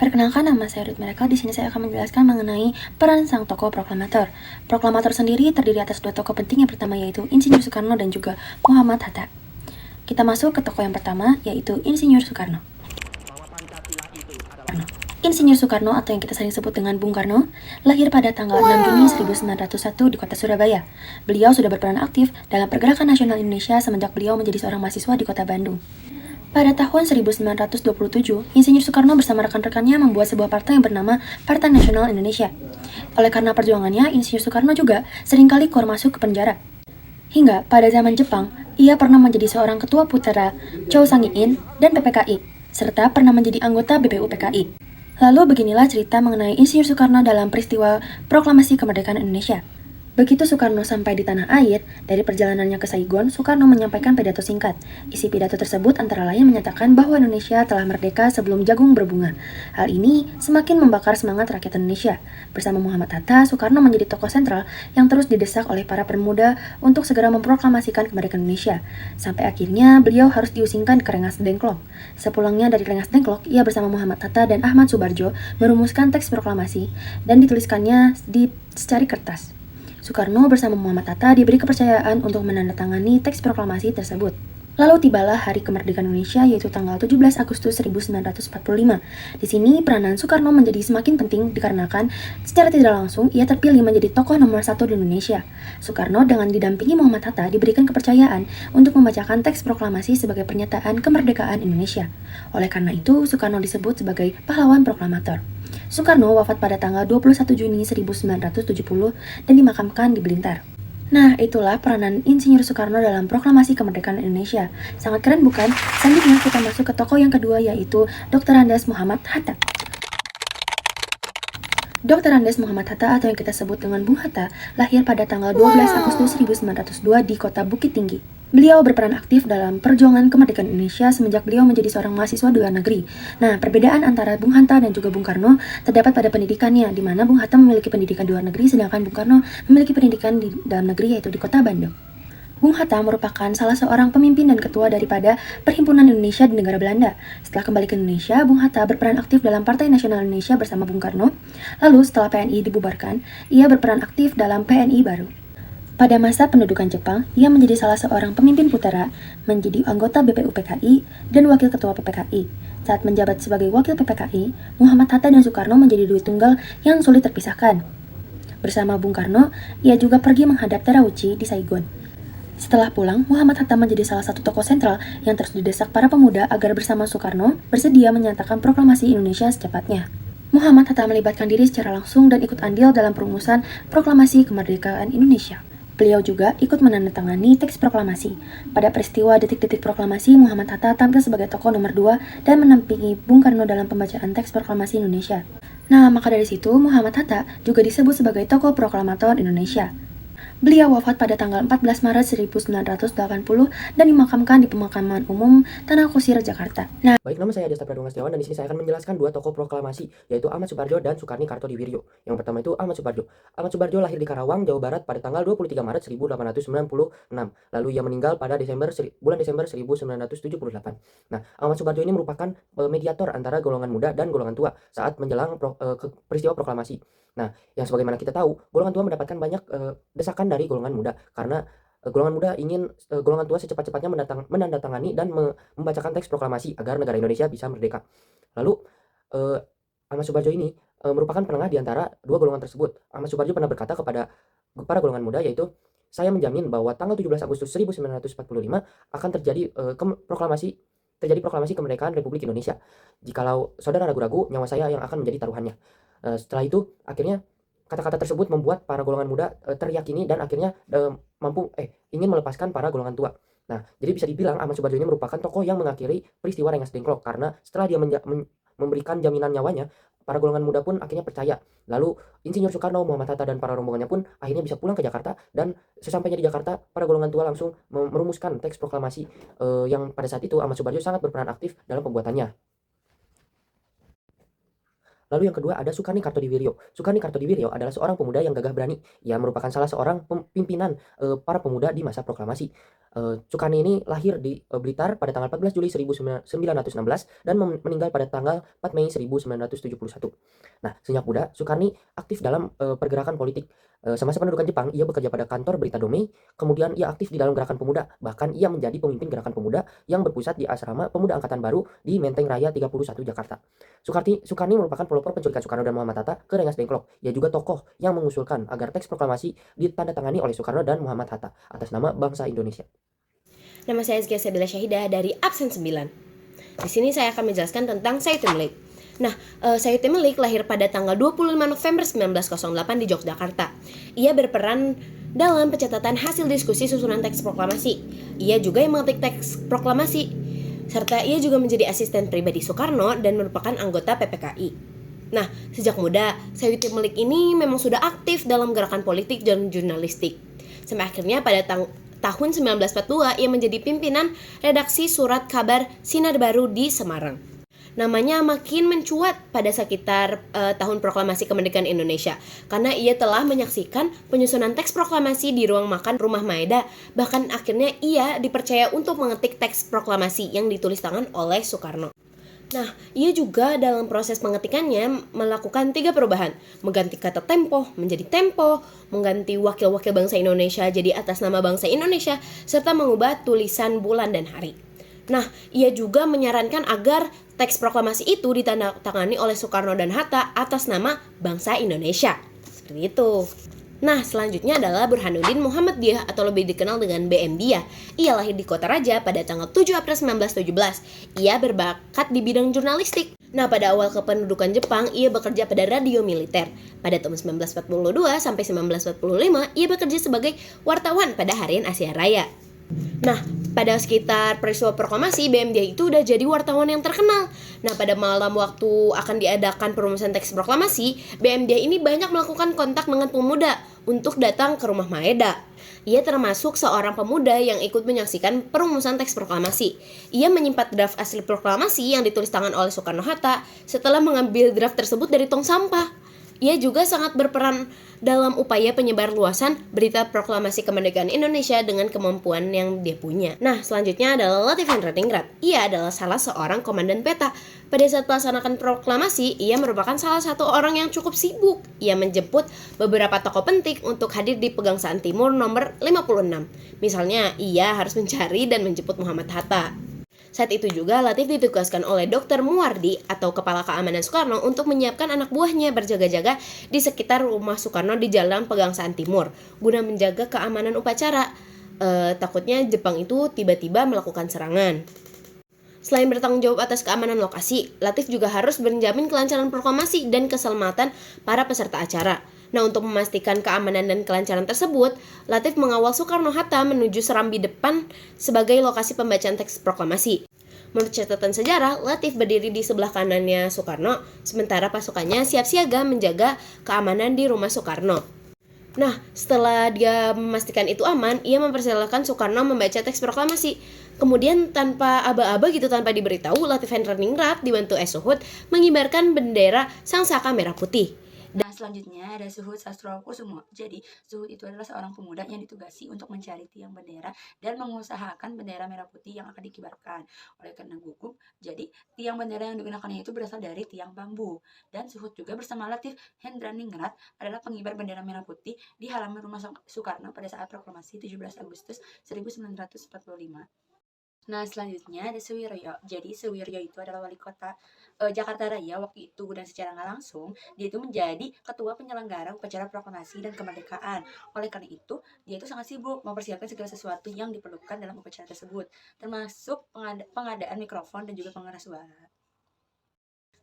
Perkenalkan, nama saya Ruth Miracle. Di sini saya akan menjelaskan mengenai peran sang tokoh proklamator. Proklamator sendiri terdiri atas dua tokoh penting. Yang pertama yaitu Insinyur Soekarno dan juga Muhammad Hatta. Kita masuk ke tokoh yang pertama yaitu Insinyur Soekarno. Insinyur Soekarno atau yang kita sering sebut dengan Bung Karno lahir pada tanggal 6 Juni 1901 di kota Surabaya. Beliau sudah berperan aktif dalam pergerakan nasional Indonesia semenjak beliau menjadi seorang mahasiswa di kota Bandung. Pada tahun 1927, Insinyur Soekarno bersama rekan-rekannya membuat sebuah partai yang bernama Partai Nasional Indonesia. Oleh karena perjuangannya, Insinyur Soekarno juga seringkali keluar masuk ke penjara. Hingga pada zaman Jepang, ia pernah menjadi seorang ketua putra Chow Sang-in dan PPKI, serta pernah menjadi anggota BPU PKI. Lalu beginilah cerita mengenai Insinyur Soekarno dalam peristiwa Proklamasi Kemerdekaan Indonesia. Begitu Soekarno sampai di tanah air, dari perjalanannya ke Saigon, Soekarno menyampaikan pidato singkat. Isi pidato tersebut antara lain menyatakan bahwa Indonesia telah merdeka sebelum jagung berbunga. Hal ini semakin membakar semangat rakyat Indonesia. Bersama Muhammad Hatta, Soekarno menjadi tokoh sentral yang terus didesak oleh para pemuda untuk segera memproklamasikan kemerdekaan Indonesia. Sampai akhirnya beliau harus diusingkan ke Rengas Dengklok. Sepulangnya dari Rengas Dengklok, ia bersama Muhammad Hatta dan Ahmad Subarjo merumuskan teks proklamasi dan dituliskannya di secari kertas. Soekarno bersama Muhammad Hatta diberi kepercayaan untuk menandatangani teks proklamasi tersebut. Lalu tibalah hari kemerdekaan Indonesia yaitu tanggal 17 Agustus 1945. Di sini peranan Soekarno menjadi semakin penting dikarenakan secara tidak langsung ia terpilih menjadi tokoh nomor 1 di Indonesia. Soekarno dengan didampingi Muhammad Hatta diberikan kepercayaan untuk membacakan teks proklamasi sebagai pernyataan kemerdekaan Indonesia. Oleh karena itu, Soekarno disebut sebagai pahlawan proklamator. Soekarno wafat pada tanggal 21 Juni 1970 dan dimakamkan di Blitar. Nah, itulah peranan Insinyur Soekarno dalam Proklamasi Kemerdekaan Indonesia. Sangat keren bukan? Selanjutnya kita masuk ke tokoh yang kedua yaitu Dr. Andes Muhammad Hatta. Dr. Andes Muhammad Hatta atau yang kita sebut dengan Bung Hatta lahir pada tanggal 12 Agustus 1902 di kota Bukit Tinggi. Beliau berperan aktif dalam perjuangan kemerdekaan Indonesia semenjak beliau menjadi seorang mahasiswa di luar negeri. Nah, perbedaan antara Bung Hatta dan juga Bung Karno terdapat pada pendidikannya, di mana Bung Hatta memiliki pendidikan di luar negeri, sedangkan Bung Karno memiliki pendidikan di dalam negeri, yaitu di kota Bandung. Bung Hatta merupakan salah seorang pemimpin dan ketua daripada Perhimpunan Indonesia di negara Belanda. Setelah kembali ke Indonesia, Bung Hatta berperan aktif dalam Partai Nasional Indonesia bersama Bung Karno. Lalu, setelah PNI dibubarkan, ia berperan aktif dalam PNI baru. Pada masa pendudukan Jepang, ia menjadi salah seorang pemimpin putera, menjadi anggota BPU PKI dan wakil ketua PPKI. Saat menjabat sebagai wakil PPKI, Muhammad Hatta dan Soekarno menjadi dua tunggal yang sulit terpisahkan. Bersama Bung Karno, ia juga pergi menghadap Terauchi di Saigon. Setelah pulang, Muhammad Hatta menjadi salah satu tokoh sentral yang terus didesak para pemuda agar bersama Soekarno bersedia menyatakan proklamasi Indonesia secepatnya. Muhammad Hatta melibatkan diri secara langsung dan ikut andil dalam perumusan proklamasi kemerdekaan Indonesia. Beliau juga ikut menandatangani teks proklamasi. Pada peristiwa detik-detik proklamasi, Muhammad Hatta tampil sebagai tokoh nomor 2 dan menampingi Bung Karno dalam pembacaan teks proklamasi Indonesia. Nah, maka dari situ Muhammad Hatta juga disebut sebagai tokoh proklamator Indonesia. Beliau wafat pada tanggal 14 Maret 1980 dan dimakamkan di Pemakaman Umum Tanah Kusir, Jakarta. Nah, Baik, nama saya Desta Pradong Setiawan dan di sini saya akan menjelaskan dua tokoh proklamasi, yaitu Ahmad Subarjo dan Sukarni Kartodiwiryo. Yang pertama itu Ahmad Subarjo. Ahmad Subarjo lahir di Karawang, Jawa Barat pada tanggal 23 Maret 1896. Lalu ia meninggal pada bulan Desember 1978. Nah, Ahmad Subarjo ini merupakan mediator antara golongan muda dan golongan tua saat menjelang peristiwa proklamasi. Nah, yang sebagaimana kita tahu, golongan tua mendapatkan banyak desakan dari golongan muda karena golongan muda ingin golongan tua secepat-cepatnya menandatangani dan membacakan teks proklamasi agar negara Indonesia bisa merdeka. Lalu Ahmad Subarjo ini merupakan penengah di antara dua golongan tersebut. Ahmad Subarjo pernah berkata kepada para golongan muda yaitu, saya menjamin bahwa tanggal 17 Agustus 1945 akan terjadi proklamasi kemerdekaan Republik Indonesia. Jikalau saudara ragu-ragu, nyawa saya yang akan menjadi taruhannya. Setelah itu akhirnya kata-kata tersebut membuat para golongan muda teryakini dan akhirnya ingin melepaskan para golongan tua. Nah, jadi bisa dibilang Ahmad Subarjo ini merupakan tokoh yang mengakhiri peristiwa Rengas Dengklok karena setelah dia memberikan jaminan nyawanya, para golongan muda pun akhirnya percaya. Lalu Insinyur Soekarno, Muhammad Hatta dan para rombongannya pun akhirnya bisa pulang ke Jakarta, dan sesampainya di Jakarta para golongan tua langsung merumuskan teks proklamasi yang pada saat itu Ahmad Subarjo sangat berperan aktif dalam pembuatannya. Lalu yang kedua ada Sukarni Kartodiwiryo. Sukarni Kartodiwiryo adalah seorang pemuda yang gagah berani. Ia merupakan salah seorang pimpinan para pemuda di masa proklamasi. Sukarni ini lahir di Blitar pada tanggal 14 Juli 1916 dan meninggal pada tanggal 4 Mei 1971. Nah, sejak muda Sukarni aktif dalam pergerakan politik. Semasa pendudukan Jepang, ia bekerja pada kantor Berita Domei, kemudian ia aktif di dalam gerakan pemuda. Bahkan ia menjadi pemimpin gerakan pemuda yang berpusat di Asrama Pemuda Angkatan Baru di Menteng Raya 31 Jakarta. Sukarni merupakan pelopor penculikan Soekarno dan Muhammad Hatta ke Rengas Dengklok. Ia juga tokoh yang mengusulkan agar teks proklamasi ditandatangani oleh Soekarno dan Muhammad Hatta atas nama bangsa Indonesia. Nama saya Zkia Sabila Syahidah dari absen 9. Di sini saya akan menjelaskan tentang Sayuti Melik. Nah, Sayuti Melik lahir pada tanggal 25 November 1908 di Yogyakarta. Ia berperan dalam pencatatan hasil diskusi susunan teks proklamasi. Ia juga yang mengetik teks proklamasi, serta ia juga menjadi asisten pribadi Soekarno dan merupakan anggota PPKI. Nah, sejak muda, Sayuti Melik ini memang sudah aktif dalam gerakan politik dan jurnalistik. Sampai akhirnya pada tahun 1942 ia menjadi pimpinan redaksi surat kabar Sinar Baru di Semarang. Namanya makin mencuat pada sekitar tahun proklamasi kemerdekaan Indonesia karena ia telah menyaksikan penyusunan teks proklamasi di ruang makan Rumah Maeda. Bahkan akhirnya ia dipercaya untuk mengetik teks proklamasi yang ditulis tangan oleh Soekarno. Nah, ia juga dalam proses pengetikannya melakukan 3 perubahan. Mengganti kata tempo menjadi tempo, mengganti wakil-wakil bangsa Indonesia jadi atas nama bangsa Indonesia, serta mengubah tulisan bulan dan hari. Nah, ia juga menyarankan agar teks proklamasi itu ditandatangani oleh Soekarno dan Hatta atas nama bangsa Indonesia. Seperti itu. Nah, selanjutnya adalah Burhanuddin Muhammad Diah atau lebih dikenal dengan BM Diah. Ia lahir di Kota Raja pada tanggal 7 April 1917. Ia berbakat di bidang jurnalistik. Nah, pada awal kependudukan Jepang, ia bekerja pada radio militer. Pada tahun 1942 sampai 1945, ia bekerja sebagai wartawan pada Harian Asia Raya. Nah, pada sekitar peristiwa proklamasi, BM Diah itu udah jadi wartawan yang terkenal. Nah, pada malam waktu akan diadakan perumusan teks proklamasi, BM Diah ini banyak melakukan kontak dengan pemuda untuk datang ke Rumah Maeda. Ia termasuk seorang pemuda yang ikut menyaksikan perumusan teks proklamasi. Ia menyimpan draft asli proklamasi yang ditulis tangan oleh Soekarno-Hatta setelah mengambil draft tersebut dari tong sampah. Ia juga sangat berperan dalam upaya penyebar luasan berita proklamasi kemerdekaan Indonesia dengan kemampuan yang dia punya. Nah, selanjutnya adalah Latif Hendraningrat. Ia adalah salah seorang komandan peta. Pada saat melaksanakan proklamasi, ia merupakan salah satu orang yang cukup sibuk. Ia menjemput beberapa tokoh penting untuk hadir di Pegangsaan Timur nomor 56. Misalnya, ia harus mencari dan menjemput Muhammad Hatta. Saat itu juga Latif ditugaskan oleh Dr. Muwardi atau Kepala Keamanan Soekarno untuk menyiapkan anak buahnya berjaga-jaga di sekitar rumah Soekarno di Jalan Pegangsaan Timur guna menjaga keamanan upacara. Takutnya Jepang itu tiba-tiba melakukan serangan. Selain bertanggung jawab atas keamanan lokasi, Latif juga harus menjamin kelancaran proklamasi dan keselamatan para peserta acara. Nah, untuk memastikan keamanan dan kelancaran tersebut, Latif mengawal Soekarno-Hatta menuju Serambi Depan sebagai lokasi pembacaan teks proklamasi. Menurut catatan sejarah, Latif berdiri di sebelah kanannya Soekarno, sementara pasukannya siap siaga menjaga keamanan di rumah Soekarno. Nah, setelah dia memastikan itu aman, ia mempersilahkan Soekarno membaca teks proklamasi. Kemudian tanpa aba-aba gitu, tanpa diberitahu, Latif Hendraningrat dibantu Suhud mengibarkan bendera Sang Saka Merah Putih. Nah, selanjutnya ada Suhud Sastrokusumo. Jadi, Suhud itu adalah seorang pemuda yang ditugasi untuk mencari tiang bendera dan mengusahakan bendera merah putih yang akan dikibarkan. Oleh karena gugup, jadi tiang bendera yang digunakannya itu berasal dari tiang bambu. Dan Suhud juga bersama Latif Hendraningrat adalah pengibar bendera merah putih di halaman rumah Soekarno pada saat proklamasi 17 Agustus 1945. Nah, selanjutnya ada Suwiryo. Jadi Suwiryo itu adalah wali kota Jakarta Raya waktu itu, dan secara nggak langsung dia itu menjadi ketua penyelenggara upacara proklamasi dan kemerdekaan. Oleh karena itu, dia itu sangat sibuk mempersiapkan segala sesuatu yang diperlukan dalam upacara tersebut, termasuk pengadaan mikrofon dan juga pengeras suara.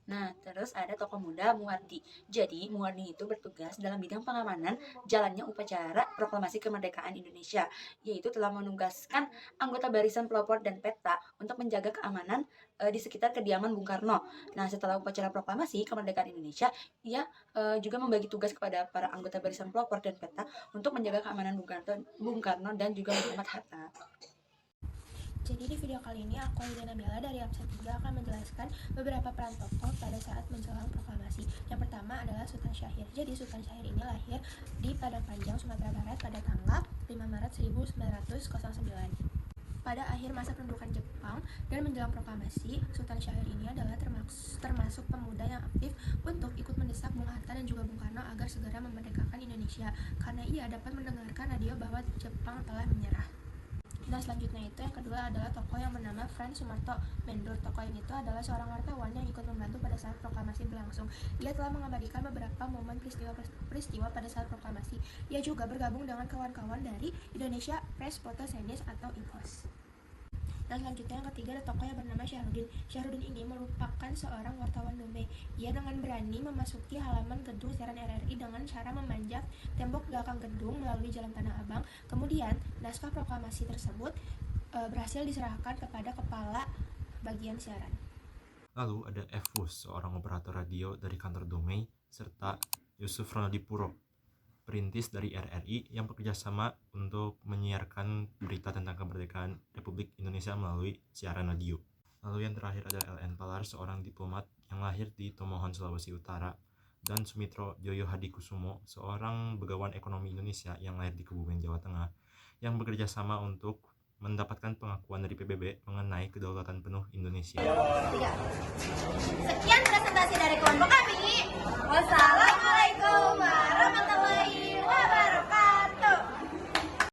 Nah, terus ada tokoh muda Muwardi. Jadi, Muwardi itu bertugas dalam bidang pengamanan jalannya upacara proklamasi kemerdekaan Indonesia, yaitu telah menugaskan anggota barisan pelopor dan peta untuk menjaga keamanan di sekitar kediaman Bung Karno. Nah, setelah upacara proklamasi kemerdekaan Indonesia, ia juga membagi tugas kepada para anggota barisan pelopor dan peta untuk menjaga keamanan Bung Karno dan juga Muhammad Hatta. Jadi di video kali ini aku Aida Nabila dari absen 3 akan menjelaskan beberapa peran tokoh pada saat menjelang proklamasi. Yang pertama adalah Sultan Syahrir. Jadi Sultan Syahrir ini lahir di Padang Panjang, Sumatera Barat pada tanggal 5 Maret 1909. Pada akhir masa pendudukan Jepang dan menjelang proklamasi, Sultan Syahrir ini adalah termasuk pemuda yang aktif untuk ikut mendesak Bung Hatta dan juga Bung Karno agar segera memerdekakan Indonesia karena ia dapat mendengarkan radio bahwa Jepang telah menyerah. Dan selanjutnya itu yang kedua adalah tokoh yang bernama Frans Sumarto Mendur. Tokoh ini itu adalah seorang wartawan yang ikut membantu pada saat proklamasi berlangsung. Ia telah mengabadikan beberapa momen peristiwa pada saat proklamasi. Ia juga bergabung dengan kawan-kawan dari Indonesia Press Photosense atau IPOS. Dan selanjutnya yang ketiga ada tokoh yang bernama Syahrudin. Syahrudin ini merupakan seorang wartawan Dumai. Ia dengan berani memasuki halaman gedung siaran RRI dengan cara memanjat tembok belakang gedung melalui Jalan Tanah Abang. Kemudian naskah proklamasi tersebut berhasil diserahkan kepada kepala bagian siaran. Lalu ada Efus, seorang operator radio dari kantor Dumai, serta Yusuf Ronodipuro, perintis dari RRI yang bekerjasama untuk menyiarkan berita tentang kemerdekaan Republik Indonesia melalui siaran radio. Lalu yang terakhir ada LN Palar, seorang diplomat yang lahir di Tomohon, Sulawesi Utara, dan Sumitro Joyo Hadikusumo, seorang begawan ekonomi Indonesia yang lahir di Kebumen, Jawa Tengah, yang bekerjasama untuk mendapatkan pengakuan dari PBB mengenai kedaulatan penuh Indonesia. Sekian presentasi dari kelompok kami. Wassalamualaikum warahmatullahi wabarakatuh.